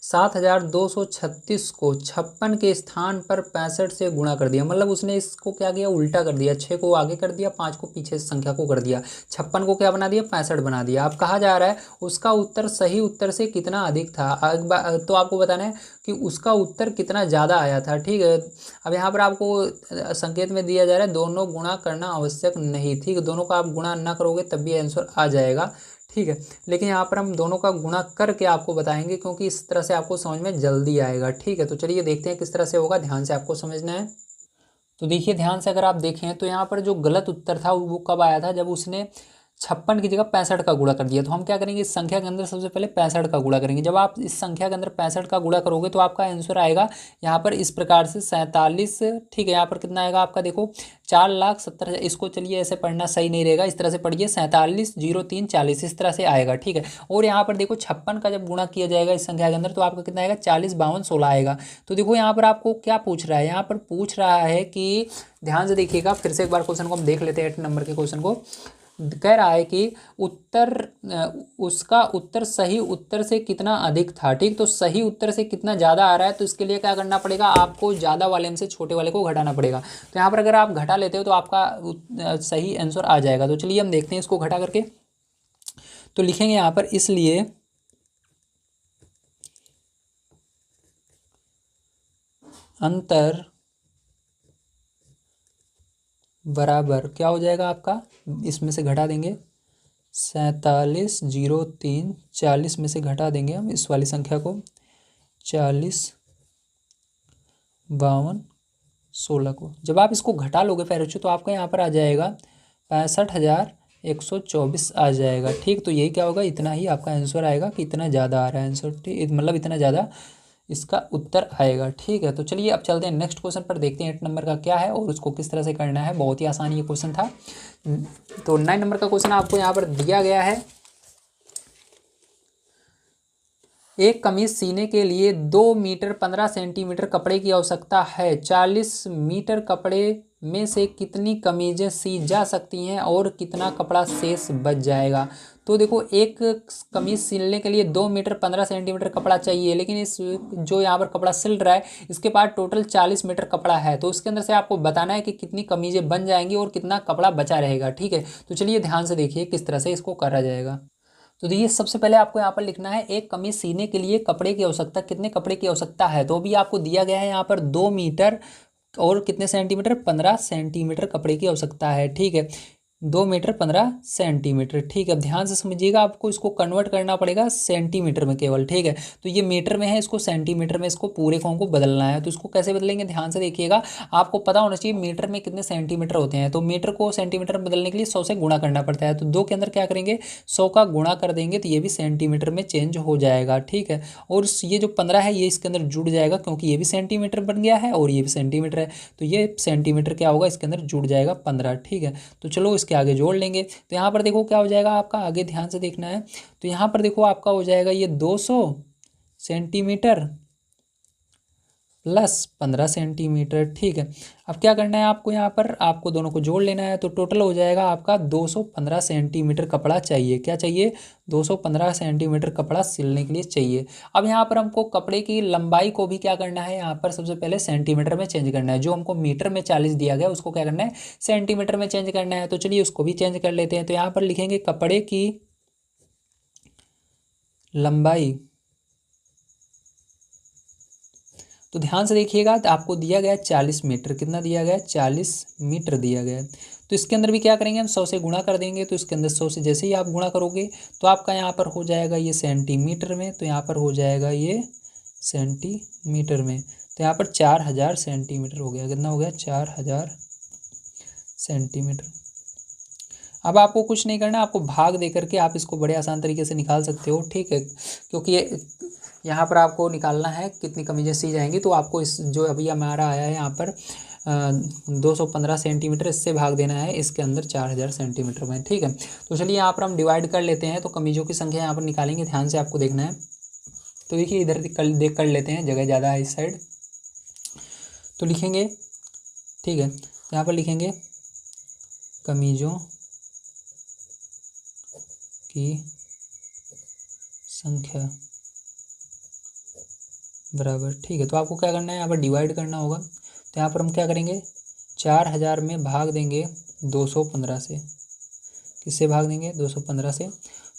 7,236 को 56 के स्थान पर 65 से गुणा कर दिया, मतलब उसने इसको क्या किया, उल्टा कर दिया, 6 को आगे कर दिया, 5 को पीछे संख्या को कर दिया, 56 को क्या बना दिया, 65 बना दिया। अब कहा जा रहा है उसका उत्तर सही उत्तर से कितना अधिक था, तो आपको बताना है कि उसका उत्तर कितना ज़्यादा आया था, ठीक है। अब यहाँ पर आपको संकेत में दिया जा रहा है दोनों गुणा करना आवश्यक नहीं, ठीक है, दोनों का आप गुणा ना करोगे तब भी आंसर आ जाएगा, ठीक है। लेकिन यहाँ पर हम दोनों का गुणा करके आपको बताएंगे, क्योंकि इस तरह से आपको समझ में जल्दी आएगा, ठीक है। तो चलिए देखते हैं किस तरह से होगा, ध्यान से आपको समझना है। तो देखिए ध्यान से अगर आप देखें तो यहाँ पर जो गलत उत्तर था वो कब आया था, जब उसने 56 की जगह 65 का गुणा कर दिया। तो हम क्या करेंगे, इस संख्या के अंदर सबसे पहले 65 का गुणा करेंगे। जब आप इस संख्या के अंदर 65 का गुणा करोगे तो आपका आंसर आएगा यहाँ पर इस प्रकार से 47, ठीक है। यहाँ पर कितना आएगा आपका, देखो 4,70,000, इसको चलिए ऐसे पढ़ना सही नहीं रहेगा, इस तरह से पढ़िए 47,03,40, इस तरह से आएगा, ठीक है। और यहाँ पर देखो 56 का जब गुणा किया जाएगा इस संख्या के अंदर तो आपका कितना आएगा, 40, 52, 16 आएगा। तो देखो यहाँ पर आपको क्या पूछ रहा है, यहाँ पर पूछ रहा है कि ध्यान से देखिएगा, फिर से एक बार क्वेश्चन को हम देख लेते हैं। 8 नंबर के क्वेश्चन को कह रहा है कि उसका उत्तर सही उत्तर से कितना अधिक था, ठीक। तो सही उत्तर से कितना ज़्यादा आ रहा है, तो इसके लिए क्या करना पड़ेगा, आपको ज़्यादा वाले में से छोटे वाले को घटाना पड़ेगा। तो यहाँ पर अगर आप घटा लेते हो तो आपका सही आंसर आ जाएगा। तो चलिए हम देखते हैं इसको घटा करके। तो लिखेंगे यहाँ पर, इसलिए अंतर बराबर क्या हो जाएगा आपका, इसमें से घटा देंगे 47,03,40 में से घटा देंगे हम इस वाली संख्या को, 40, 52, 16 को। जब आप इसको घटा लोगे फेरुचो तो आपका यहाँ पर आ जाएगा 65,124 आ जाएगा, ठीक। तो यही क्या होगा, इतना ही आपका आंसर आएगा कि इतना ज़्यादा आ रहा है आंसर, ठीक, मतलब इतना ज़्यादा इसका उत्तर आएगा, ठीक है। तो चलिए अब चलते हैं नेक्स्ट क्वेश्चन पर, देखते हैं 8 नंबर का क्या है और उसको किस तरह से करना है। बहुत ही आसान ये क्वेश्चन था। तो 9 नंबर का क्वेश्चन आपको यहाँ पर दिया गया है, एक कमीज सीने के लिए 2 मीटर 15 सेंटीमीटर कपड़े की आवश्यकता है, 40 मीटर कपड़े में से कितनी कमीजें सी जा सकती हैं और कितना कपड़ा शेष बच जाएगा। तो देखो एक कमीज सिलने के लिए 2 मीटर 15 सेंटीमीटर कपड़ा चाहिए, लेकिन इस जो यहाँ पर कपड़ा सिल रहा है इसके पास टोटल 40 मीटर कपड़ा है, तो उसके अंदर से आपको बताना है कि कितनी कमीजें बन जाएंगी और कितना कपड़ा बचा रहेगा, ठीक है। तो चलिए ध्यान से देखिए किस तरह से इसको करा जाएगा। तो देखिए सबसे पहले आपको यहाँ पर लिखना है, एक कमीज सीने के लिए कपड़े की आवश्यकता, कितने कपड़े की आवश्यकता है, तो अभी आपको दिया गया है यहाँ पर 2 मीटर और कितने सेंटीमीटर, 15 सेंटीमीटर कपड़े की आवश्यकता है, ठीक है। 2 मीटर 15 सेंटीमीटर, ठीक है। अब ध्यान से समझिएगा, आपको इसको कन्वर्ट करना पड़ेगा सेंटीमीटर में केवल, ठीक है। तो ये मीटर में है, इसको सेंटीमीटर में, इसको पूरे को हमको बदलना है। तो इसको कैसे बदलेंगे, ध्यान से देखिएगा, आपको पता होना चाहिए मीटर में कितने सेंटीमीटर होते हैं। तो मीटर को सेंटीमीटर में बदलने के लिए 100 से गुणा करना पड़ता है। तो 2 के अंदर क्या करेंगे, 100 का गुणा कर देंगे तो ये भी सेंटीमीटर में चेंज हो जाएगा, ठीक है। और ये जो 15 है ये इसके अंदर जुड़ जाएगा, क्योंकि ये भी सेंटीमीटर बन गया है और ये भी सेंटीमीटर है, तो ये सेंटीमीटर क्या होगा, इसके अंदर जुड़ जाएगा 15, ठीक है। तो चलो के आगे जोड़ लेंगे। तो यहाँ पर देखो क्या हो जाएगा आपका, आगे ध्यान से देखना है। तो यहाँ पर देखो आपका हो जाएगा ये 200 सेंटीमीटर प्लस 15 सेंटीमीटर। ठीक है, अब क्या करना है आपको, यहाँ पर आपको दोनों को जोड़ लेना है, तो टोटल हो जाएगा आपका 215 सेंटीमीटर कपड़ा चाहिए। क्या चाहिए? 215 सेंटीमीटर कपड़ा सिलने के लिए चाहिए। अब यहाँ पर हमको कपड़े की लंबाई को भी क्या करना है, यहाँ पर सबसे पहले सेंटीमीटर में चेंज करना है। जो हमको मीटर में 40 दिया गया उसको क्या करना है, सेंटीमीटर में चेंज करना है। तो चलिए उसको भी चेंज कर लेते हैं। तो यहाँ पर लिखेंगे कपड़े की लंबाई, तो ध्यान से देखिएगा, तो आपको दिया गया है 40 मीटर। कितना दिया गया है? 40 मीटर दिया गया है। तो इसके अंदर भी क्या करेंगे हम, 100 से गुणा कर देंगे। तो इसके अंदर 100 से जैसे ही आप गुणा करोगे तो आपका यहाँ पर हो जाएगा ये सेंटीमीटर में, तो यहाँ पर हो जाएगा ये सेंटीमीटर में। तो यहाँ पर 4000 सेंटीमीटर हो गया। कितना हो गया? 4000 सेंटीमीटर। अब आपको कुछ नहीं करना, आपको भाग दे करके आप इसको बड़े आसान तरीके से निकाल सकते हो। ठीक है, क्योंकि ये यहाँ पर आपको निकालना है कितनी कमीजें सी जाएंगी। तो आपको इस जो अभी हमारा आया है यहाँ पर 215 सेंटीमीटर, इससे भाग देना है इसके अंदर 4000 सेंटीमीटर में। ठीक है, तो चलिए यहाँ पर हम डिवाइड कर लेते हैं। तो कमीजों की संख्या यहाँ पर निकालेंगे, ध्यान से आपको देखना है। तो देखिए इधर देख कर लेते हैं, जगह ज़्यादा है इस साइड। तो लिखेंगे, ठीक है, यहाँ पर लिखेंगे कमीजों की संख्या बराबर। ठीक है, तो आपको क्या करना है, यहाँ पर डिवाइड करना होगा। तो यहाँ पर हम क्या करेंगे, 4000 में भाग देंगे 215 से। किससे भाग देंगे? 215 से।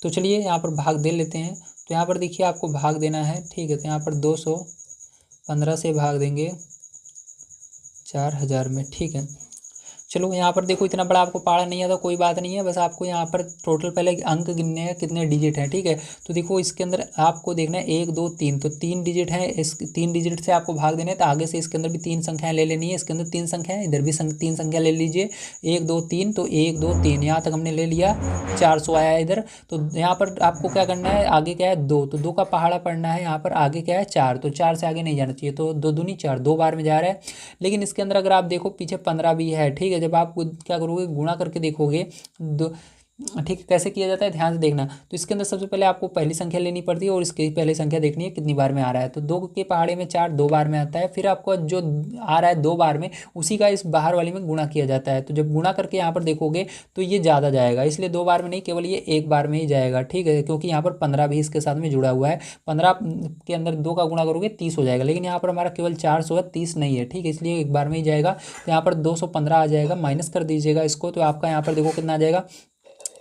तो चलिए यहाँ पर भाग दे लेते हैं। तो यहाँ पर देखिए आपको भाग देना है। ठीक है, तो यहाँ पर 215 से भाग देंगे 4000 में। ठीक है, चलो यहाँ पर देखो इतना बड़ा आपको पढ़ा नहीं आता, कोई बात नहीं है, बस आपको यहाँ पर टोटल पहले अंक गिनने हैं, कितने डिजिट हैं। ठीक है, तो देखो इसके अंदर आपको देखना है 1 2 3, तो 3 डिजिट है। इस 3 डिजिट से आपको भाग देना है, तो आगे से इसके अंदर भी 3 संख्याएं ले लेनी है। इसके अंदर 3 संख्याएं, इधर भी 3 संख्या ले लीजिए, 1 2 3। तो 1 2 3 यहाँ तक हमने ले लिया, 400 आया इधर। तो यहाँ पर आपको क्या करना है, आगे क्या है 2, तो 2 का पहाड़ा पढ़ना है। यहाँ पर आगे क्या है 4, तो 4 से आगे नहीं जाना चाहिए। तो 2 दूनी 4, 2 बार में जा रहा है। लेकिन इसके अंदर अगर आप देखो पीछे 15 भी है। ठीक है, जब आप क्या करोगे, गुणा करके देखोगे दो। ठीक है, कैसे किया जाता है ध्यान से देखना। तो इसके अंदर सबसे पहले आपको पहली संख्या लेनी पड़ती है और इसकी पहली संख्या देखनी है कितनी बार में आ रहा है। तो 2 के पहाड़े में 4 2 बार में आता है। फिर आपको जो आ रहा है 2 बार में, उसी का इस बाहर वाली में गुणा किया जाता है। तो जब गुणा करके यहाँ पर देखोगे तो ये ज़्यादा जाएगा, इसलिए 2 बार में नहीं, केवल ये 1 बार में ही जाएगा। ठीक है, क्योंकि यहाँ पर 15 भी इसके साथ में जुड़ा हुआ है। 15 के अंदर 2 का गुणा करोगे 30 हो जाएगा, लेकिन यहाँ पर हमारा केवल 400 है, 30 नहीं है। ठीक है, इसलिए 1 बार में ही जाएगा। तो यहाँ पर 215 आ जाएगा, माइनस कर दीजिएगा इसको। तो आपका यहाँ पर देखो कितना आ जाएगा,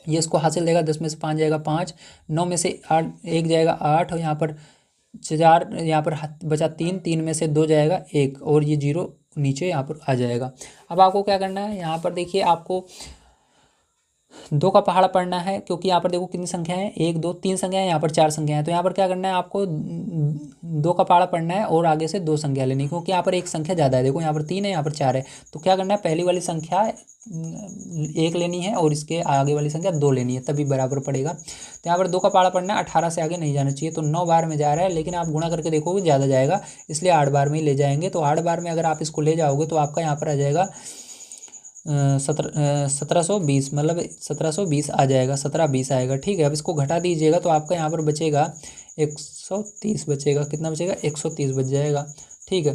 ये इसको हासिल देगा, 10 में से 5 जाएगा 5, 9 में से 8 1 जाएगा 8, और यहाँ पर 4, यहाँ पर बचा 3, 3 में से 2 जाएगा 1, और ये 0 नीचे यहाँ पर आ जाएगा। अब आपको क्या करना है, यहाँ पर देखिए आपको 2 का पहाड़ा पढ़ना है, क्योंकि यहाँ पर देखो कितनी संख्या है, 1 2 3 संख्या है, यहाँ पर 4 संख्या है। तो यहाँ पर क्या करना है, आपको 2 का पहाड़ा पढ़ना है और आगे से 2 संख्या लेनी है, क्योंकि यहाँ पर एक संख्या ज़्यादा है। देखो यहाँ पर 3 है, यहाँ पर 4 है। तो क्या करना है, पहली वाली संख्या 1 लेनी है और इसके आगे वाली संख्या 2 लेनी है, तभी बराबर पड़ेगा। तो यहाँ पर 2 का पहाड़ा पढ़ना है, 18 से आगे नहीं जाना चाहिए। तो 9 बार में जा रहा है, लेकिन आप गुणा करके देखोगे ज़्यादा जाएगा, इसलिए 8 बार में ही ले जाएंगे। तो 8 बार में अगर आप इसको ले जाओगे तो आपका यहाँ पर आ जाएगा 1720, मतलब 1720 आ जाएगा, 1720 आएगा। ठीक है, अब इसको घटा दीजिएगा तो आपका यहाँ पर बचेगा 130 बचेगा। कितना बचेगा? 130 बच जाएगा। ठीक है,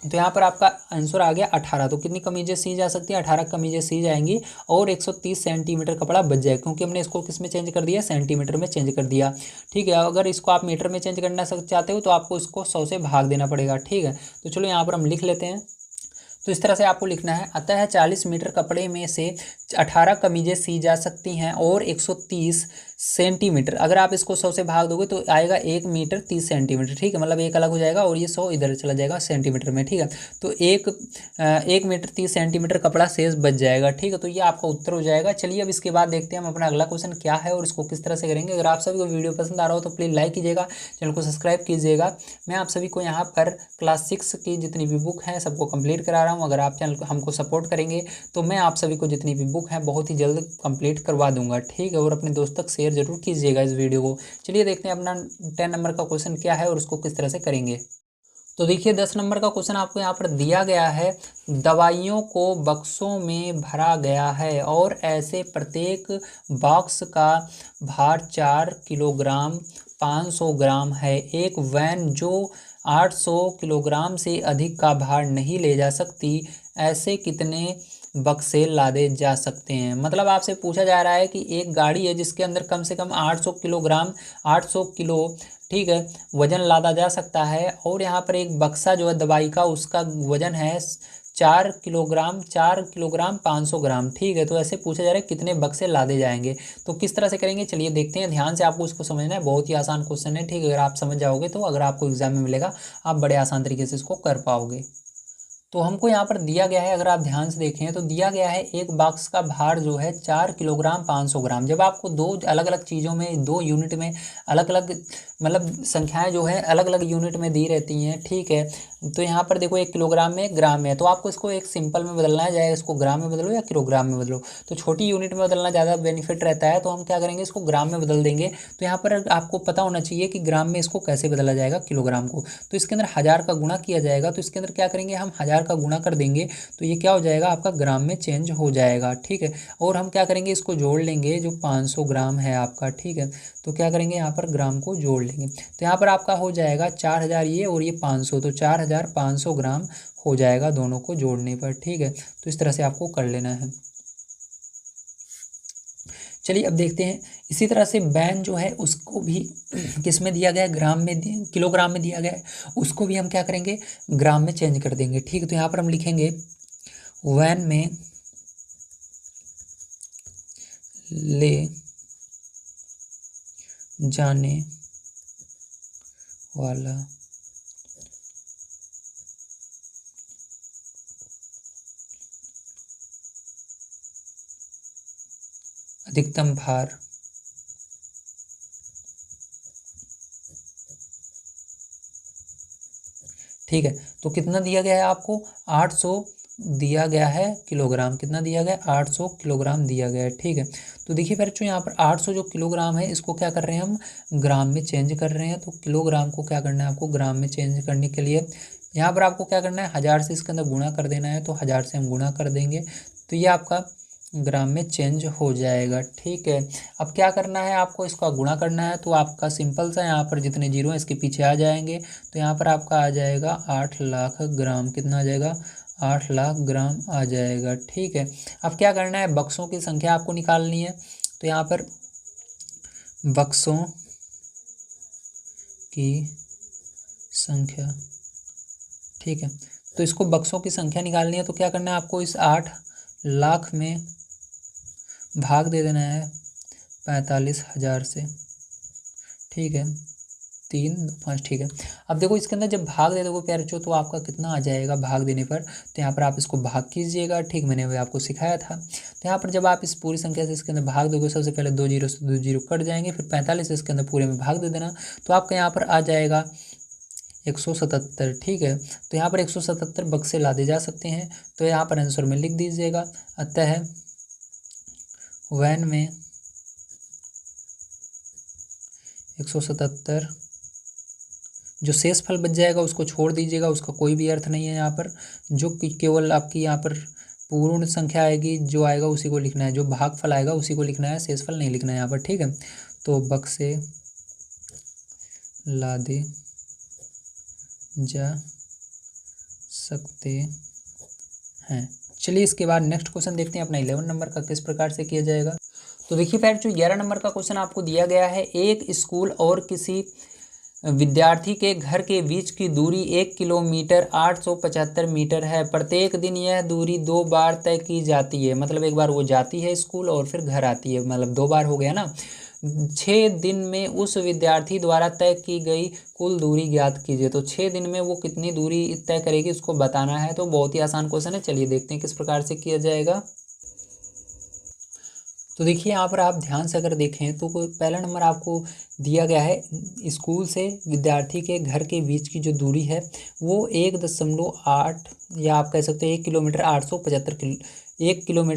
तो यहाँ पर आपका आंसर आ गया 18। तो कितनी कमीजें सी जा सकती है? 18 कमीजें सी जाएंगी और 130 सेंटीमीटर कपड़ा बच जाएगा, क्योंकि हमने इसको किस में चेंज कर दिया, सेंटीमीटर में चेंज कर दिया। ठीक है, अगर इसको आप मीटर में चेंज करना चाहते हो तो आपको इसको 100 से भाग देना पड़ेगा। ठीक है, तो चलो यहाँ पर हम लिख लेते हैं। तो इस तरह से आपको लिखना है, अतः 40 मीटर कपड़े में से 18 कमीजें सी जा सकती हैं और 130 सेंटीमीटर, अगर आप इसको 100 से भाग दोगे तो आएगा 1 मीटर 30 सेंटीमीटर। ठीक है, मतलब 1 अलग हो जाएगा और ये 100 इधर चला जाएगा सेंटीमीटर में। ठीक है, तो 1 मीटर 30 सेंटीमीटर कपड़ा शेष बच जाएगा। ठीक है, तो ये आपका उत्तर हो जाएगा। चलिए अब इसके बाद देखते हैं हम अपना अगला क्वेश्चन क्या है और इसको किस तरह से करेंगे। अगर आप सभी को वीडियो पसंद आ रहा हो तो प्लीज़ लाइक कीजिएगा, चैनल को सब्सक्राइब कीजिएगा। मैं आप सभी को यहाँ पर क्लास 6 की जितनी भी बुक हैं सबको कंप्लीट करा रहा हूँ। अगर आप चैनल को हमको सपोर्ट करेंगे तो मैं आप सभी को जितनी भी बुक है बहुत ही जल्द कंप्लीट करवा दूंगा। ठीक है, और अपने दोस्त तक शेयर जरूर कीजिएगा इस वीडियो को। चलिए देखते हैं अपना 10 नंबर का क्वेश्चन क्या है और उसको किस तरह से करेंगे। तो देखिए 10 नंबर का क्वेश्चन आपको यहाँ पर दिया गया है, दवाइयों को बक्सों में भरा गया है और ऐसे प्रत्येक बॉक्स का भार 4 किलोग्राम 500 ग्राम है। एक वैन जो 800 किलोग्राम से अधिक का भार नहीं ले जा सकती, ऐसे कितने बक्से लादे जा सकते हैं। मतलब आपसे पूछा जा रहा है कि एक गाड़ी है जिसके अंदर कम से कम 800 किलोग्राम, 800 किलो, ठीक है, वजन लादा जा सकता है, और यहाँ पर एक बक्सा जो है दवाई का, उसका वजन है 4 किलोग्राम, 4 किलोग्राम 500 ग्राम, ठीक है। तो ऐसे पूछा जा रहा है कितने बक्से लादे जाएंगे। तो किस तरह से करेंगे, चलिए देखते हैं। ध्यान से आपको इसको समझना है, बहुत ही आसान क्वेश्चन है, ठीक है। अगर आप समझ जाओगे तो अगर आपको एग्जाम में मिलेगा, आप बड़े आसान तरीके से इसको कर पाओगे। तो हमको यहाँ पर दिया गया है, अगर आप ध्यान से देखें तो दिया गया है एक बॉक्स का भार जो है 4 किलोग्राम 500 ग्राम। जब आपको दो अलग अलग चीज़ों में, दो यूनिट में अलग अलग, मतलब संख्याएं जो है अलग अलग यूनिट में दी रहती हैं, ठीक है। तो यहाँ पर देखो 1 किलोग्राम में, ग्राम में, तो आपको इसको एक सिंपल में बदलना है, चाहे इसको ग्राम में बदलो या किलोग्राम में बदलो। तो छोटी यूनिट में बदलना ज़्यादा बेनिफिट रहता है, तो हम क्या करेंगे, इसको ग्राम में बदल देंगे। तो यहाँ पर आपको पता होना चाहिए कि ग्राम में इसको कैसे बदला जाएगा किलोग्राम को। तो इसके अंदर 1000 का गुणा किया जाएगा, तो इसके अंदर क्या करेंगे, हम 1000 का गुणा कर देंगे, तो ये क्या हो जाएगा, आपका ग्राम में चेंज हो जाएगा, ठीक है। और हम क्या करेंगे, इसको जोड़ लेंगे, जो 500 ग्राम है आपका, ठीक है। तो क्या करेंगे, यहाँ पर ग्राम को जोड़ लेंगे, तो यहाँ पर आपका हो जाएगा 4000 ये और ये 500, तो 4500 ग्राम हो जाएगा दोनों को जोड़ने पर, ठीक है। तो इस तरह से आपको कर लेना है। चलिए अब देखते हैं, इसी तरह से बैन जो है उसको भी किस में दिया गया है, ग्राम में, किलोग्राम में दिया गया है, उसको भी हम क्या करेंगे, ग्राम में चेंज कर देंगे, ठीक है। तो यहाँ पर हम लिखेंगे वैन में ले जाने वाला अधिकतम भार ठीक है। तो कितना दिया गया है आपको, 800 दिया गया है किलोग्राम, कितना दिया गया है, 800 किलोग्राम दिया गया है, ठीक है। तो देखिए फिर जो यहाँ पर 800 जो किलोग्राम है, इसको क्या कर रहे हैं हम, ग्राम में चेंज कर रहे हैं। तो किलोग्राम को क्या करना है आपको, ग्राम में चेंज करने के लिए यहाँ पर आपको क्या करना है, 1000 से इसके अंदर गुणा कर देना है, तो 1000 से हम गुणा कर देंगे, तो ये आपका ग्राम में चेंज हो जाएगा, ठीक है। अब क्या करना है आपको, इसका गुणा करना है, तो आपका सिंपल सा यहाँ पर जितने जीरो हैं इसके पीछे आ जाएंगे, तो यहाँ पर आपका आ जाएगा 8 लाख ग्राम, कितना आ जाएगा, 8 लाख ग्राम आ जाएगा, ठीक है। अब क्या करना है, बक्सों की संख्या आपको निकालनी है, तो यहाँ पर बक्सों की संख्या, ठीक है। तो इसको बक्सों की संख्या निकालनी है, तो क्या करना है आपको, इस 8 लाख में भाग दे देना है 45,000 से, ठीक है, 3 5, ठीक है। अब देखो इसके अंदर जब भाग दे दोगे प्यारे बच्चों, तो आपका कितना आ जाएगा भाग देने पर, तो यहाँ पर आप इसको भाग कीजिएगा, ठीक, मैंने अभी आपको सिखाया था। तो यहाँ पर जब आप इस पूरी संख्या से इसके अंदर भाग दोगे, सबसे पहले 2 जीरो से 2 जीरो कट जाएंगे, फिर 45 से इसके अंदर पूरे में भाग दे देना, तो आपका यहाँ पर आ जाएगा 177, ठीक है। तो यहाँ पर 177 बक्से लादे जा सकते हैं, तो यहाँ पर आंसर में लिख दीजिएगा, अतः वैन में 177, जो शेष फल बच जाएगा उसको छोड़ दीजिएगा, उसका कोई भी अर्थ नहीं है यहाँ पर, जो केवल आपकी यहाँ पर पूर्ण संख्या आएगी, जो आएगा उसी को लिखना है, जो भागफल आएगा उसी को लिखना है, शेषफल नहीं लिखना है यहाँ पर, ठीक है। तो बक्से लादे जा सकते हैं। चलिए इसके बाद नेक्स्ट क्वेश्चन देखते हैं अपना 11 नंबर का किस प्रकार से किया जाएगा। तो देखिए फ्रेंड्स, जो 11 नंबर का क्वेश्चन आपको दिया गया है, एक स्कूल और किसी विद्यार्थी के घर के बीच की दूरी 1 किलोमीटर 875 मीटर है। प्रत्येक दिन यह दूरी 2 बार तय की जाती है, मतलब एक बार वो जाती है स्कूल और फिर घर आती है, मतलब 2 बार हो गया ना। 6 दिन में उस विद्यार्थी द्वारा तय की गई कुल दूरी ज्ञात कीजिए। तो 6 दिन में वो कितनी दूरी तय करेगी उसको बताना है। तो बहुत ही आसान क्वेश्चन है, चलिए देखते हैं किस प्रकार से किया जाएगा। तो देखिए यहाँ पर आप ध्यान से अगर देखें तो पहला नंबर आपको दिया गया है, स्कूल से विद्यार्थी के घर के बीच की जो दूरी है वो 1.8 या आप कह सकते हैं 1 किलोमीटर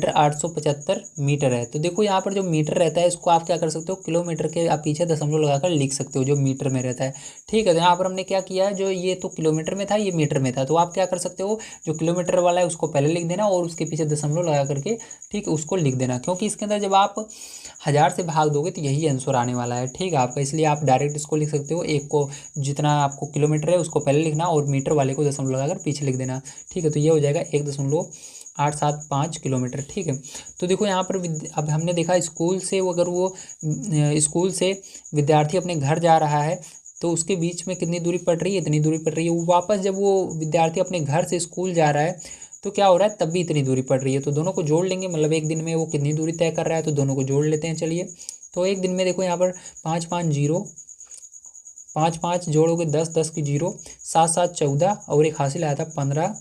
875 मीटर है। तो देखो यहाँ पर जो मीटर रहता है इसको आप क्या कर सकते हो, किलोमीटर के आप पीछे दशमलव लगाकर लिख सकते हो जो मीटर में रहता है, ठीक है। तो यहाँ पर हमने क्या किया है, जो ये तो किलोमीटर में था, ये मीटर में था, तो आप क्या कर सकते हो, जो किलोमीटर वाला है उसको पहले लिख देना और उसके पीछे दशमलव लगा करके, ठीक है, उसको लिख देना। क्योंकि इसके अंदर जब जब आप 1000 से भाग दोगे तो यही आंसर आने वाला है, ठीक है आपका। इसलिए आप डायरेक्ट इसको लिख सकते हो, एक को जितना आपको किलोमीटर है उसको पहले लिखना और मीटर वाले को दशमलव लगाकर पीछे लिख देना, ठीक है। तो ये हो जाएगा 1.875 किलोमीटर, ठीक है। तो देखो यहाँ पर अब हमने देखा स्कूल से अगर वो स्कूल से विद्यार्थी अपने घर जा रहा है तो उसके बीच में कितनी दूरी पड़ रही है, इतनी दूरी पड़ रही है। वो वापस जब वो विद्यार्थी अपने घर से स्कूल जा रहा है तो क्या हो रहा है, तब भी इतनी दूरी पड़ रही है। तो दोनों को जोड़ लेंगे, मतलब एक दिन में वो कितनी दूरी तय कर रहा है, तो दोनों को जोड़ लेते हैं चलिए। तो एक दिन में देखो यहाँ पर 5 5 0, 5 5 जोड़ोगे 10 10 की 0, 7 7 14 और एक हासिल आया था 15,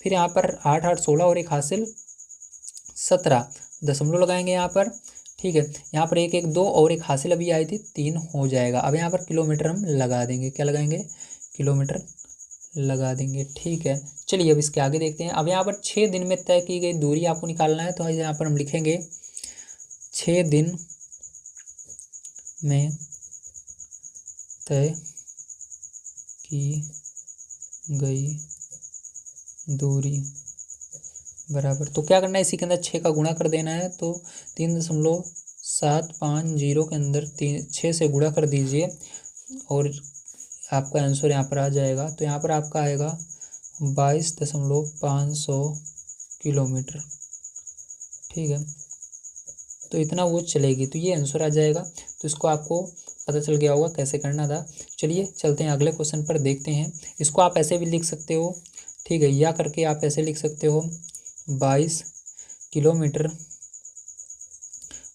फिर यहाँ पर 8 8 16 और एक हासिल 17, दशमलव लगाएंगे यहाँ पर, ठीक है। यहाँ पर 1 1 2 और एक हासिल अभी आई थी 3 हो जाएगा। अब यहाँ पर किलोमीटर हम लगा देंगे, क्या लगाएंगे, किलोमीटर लगा देंगे, ठीक है। चलिए अब इसके आगे देखते हैं। अब यहाँ पर 6 दिन में तय की गई दूरी आपको निकालना है, तो यहाँ पर हम लिखेंगे 6 दिन में तय की गई दूरी बराबर, तो क्या करना है, इसी के अंदर 6 का गुणा कर देना है। तो 3.750 के अंदर 6 से गुणा कर दीजिए और आपका आंसर यहाँ पर आ जाएगा। तो यहाँ पर आपका आएगा 22.500 किलोमीटर, ठीक है। तो इतना वो चलेगी, तो ये आंसर आ जाएगा। तो इसको आपको पता चल गया होगा कैसे करना था। चलिए चलते हैं अगले क्वेश्चन पर, देखते हैं। इसको आप ऐसे भी लिख सकते हो, ठीक है, या करके आप ऐसे लिख सकते हो 22 किलोमीटर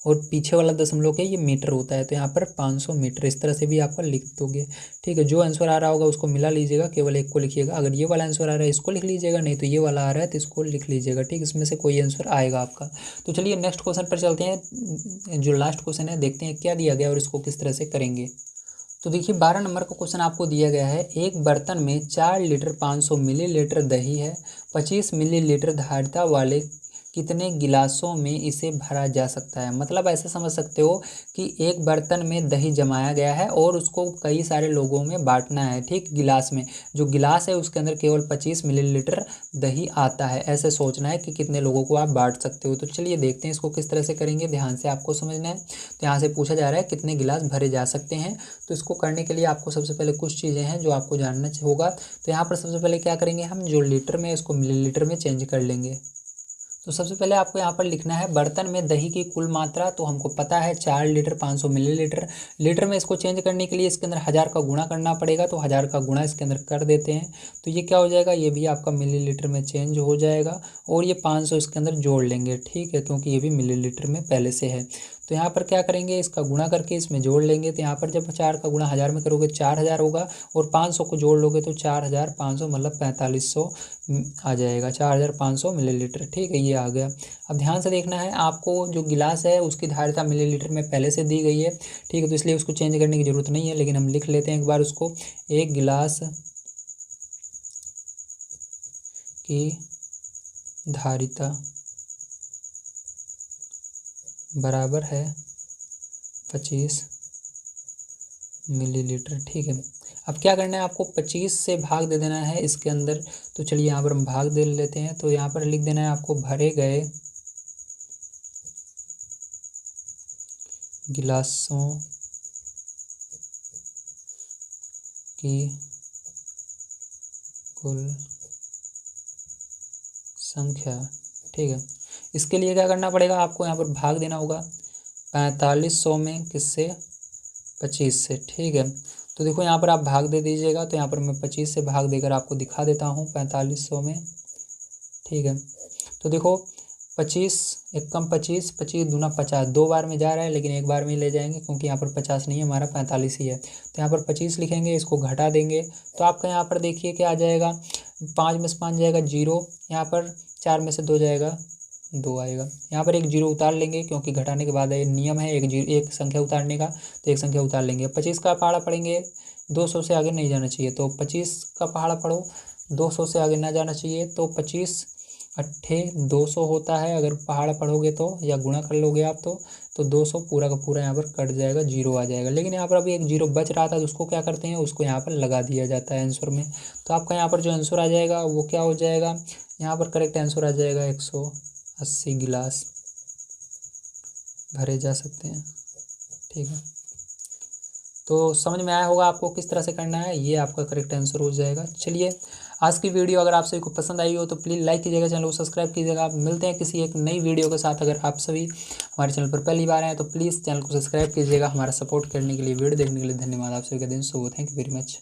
और पीछे वाला दशमलव के ये मीटर होता है, तो यहाँ पर 500 मीटर, इस तरह से भी आपका लिख दोगे, ठीक है। जो आंसर आ रहा होगा उसको मिला लीजिएगा, केवल एक को लिखिएगा। अगर ये वाला आंसर आ रहा है इसको लिख लीजिएगा, नहीं तो ये वाला आ रहा है तो इसको लिख लीजिएगा, ठीक। इसमें से कोई आंसर आएगा आपका। तो चलिए नेक्स्ट क्वेश्चन पर चलते हैं। जो लास्ट क्वेश्चन है देखते हैं क्या दिया गया और इसको किस तरह से करेंगे। तो देखिए 12 नंबर का क्वेश्चन आपको दिया गया है। एक बर्तन में 4 लीटर 500 मिलीलीटर दही है, 25 मिलीलीटर धारिता वाले कितने गिलासों में इसे भरा जा सकता है। मतलब ऐसे समझ सकते हो कि एक बर्तन में दही जमाया गया है और उसको कई सारे लोगों में बांटना है, ठीक। गिलास में, जो गिलास है उसके अंदर केवल 25 मिलीलीटर दही आता है, ऐसे सोचना है कि कितने लोगों को आप बांट सकते हो। तो चलिए देखते हैं इसको किस तरह से करेंगे, ध्यान से आपको समझना है। तो यहाँ से पूछा जा रहा है कितने गिलास भरे जा सकते हैं। तो इसको करने के लिए आपको सबसे पहले कुछ चीज़ें हैं जो आपको जानना होगा। तो यहाँ पर सबसे पहले क्या करेंगे, हम जो लीटर में उसको मिलीलीटर में चेंज कर लेंगे। तो सबसे पहले आपको यहाँ पर लिखना है बर्तन में दही की कुल मात्रा, तो हमको पता है 4 लीटर 500 मिलीलीटर। लीटर में इसको चेंज करने के लिए इसके अंदर 1000 का गुणा करना पड़ेगा, तो 1000 का गुणा इसके अंदर कर देते हैं। तो ये क्या हो जाएगा, ये भी आपका मिलीलीटर में चेंज हो जाएगा और ये 500 इसके अंदर जोड़ लेंगे, ठीक है, क्योंकि ये भी मिलीलीटर में पहले से है। तो यहाँ पर क्या करेंगे, इसका गुणा करके इसमें जोड़ लेंगे। तो यहाँ पर जब 4 का गुणा 1000 में करोगे 4000 होगा और 500 को जोड़ लोगे तो 4500 मतलब 4500 आ जाएगा, 4500 मिलीलीटर, ठीक है, ये आ गया। अब ध्यान से देखना है आपको, जो गिलास है उसकी धारिता मिलीलीटर में पहले से दी गई है, ठीक है, तो इसलिए उसको चेंज करने की ज़रूरत नहीं है, लेकिन हम लिख लेते हैं एक बार उसको। एक गिलास की धारिता बराबर है 25 मिलीलीटर, ठीक है। अब क्या करना है, आपको 25 से भाग दे देना है इसके अंदर। तो चलिए यहाँ पर हम भाग दे लेते हैं। तो यहाँ पर लिख देना है आपको भरे गए गिलासों की कुल संख्या, ठीक है। इसके लिए क्या करना पड़ेगा, आपको यहाँ पर भाग देना होगा 4500 में, किससे, 25 से, ठीक है। तो देखो यहाँ पर आप भाग दे दीजिएगा। तो यहाँ पर मैं 25 से भाग देकर आपको दिखा देता हूँ 4500 में, ठीक है। तो देखो 25 एकम 25, 25 दूना 50, 2 बार में जा रहा है लेकिन एक बार में ही ले जाएंगे क्योंकि यहाँ पर 50 नहीं है, हमारा 45 ही है। तो यहाँ पर 25 लिखेंगे, इसको घटा देंगे तो आपका यहाँ पर देखिए क्या आ जाएगा, 5 में से 5 जाएगा 0, यहाँ पर 4 में से 2 जाएगा 2 आएगा। यहाँ पर एक 0 उतार लेंगे क्योंकि घटाने के बाद ये नियम है एक संख्या उतारने का, तो एक संख्या उतार लेंगे। 25 का पहाड़ा पढ़ेंगे, 200 से आगे नहीं जाना चाहिए, तो 25 का पहाड़ा पढ़ो, 200 से आगे ना जाना चाहिए। तो 25 अट्ठे 200 होता है, अगर पहाड़ा पढ़ोगे तो, या गुणा कर लोगे आप तो 200 पूरा का पूरा यहाँ पर कट जाएगा, 0 आ जाएगा। लेकिन यहाँ पर अभी एक 0 बच रहा था तो उसको क्या करते हैं, उसको यहाँ पर लगा दिया जाता है आंसर में। तो आपका यहाँ पर जो आंसर आ जाएगा वो क्या हो जाएगा, यहाँ पर करेक्ट आंसर आ जाएगा 180 गिलास, भरे जा सकते हैं। ठीक है, तो समझ में आया होगा आपको किस तरह से करना है, ये आपका करेक्ट आंसर हो जाएगा। चलिए, आज की वीडियो अगर आप सभी को पसंद आई हो तो प्लीज़ लाइक कीजिएगा, चैनल को सब्सक्राइब कीजिएगा। आप मिलते हैं किसी एक नई वीडियो के साथ। अगर आप सभी हमारे चैनल पर पहली बार आए तो प्लीज़ चैनल को सब्सक्राइब कीजिएगा। हमारा सपोर्ट करने के लिए, वीडियो देखने के लिए धन्यवाद। आप सभी का दिन शुभ हो। Thank you very much.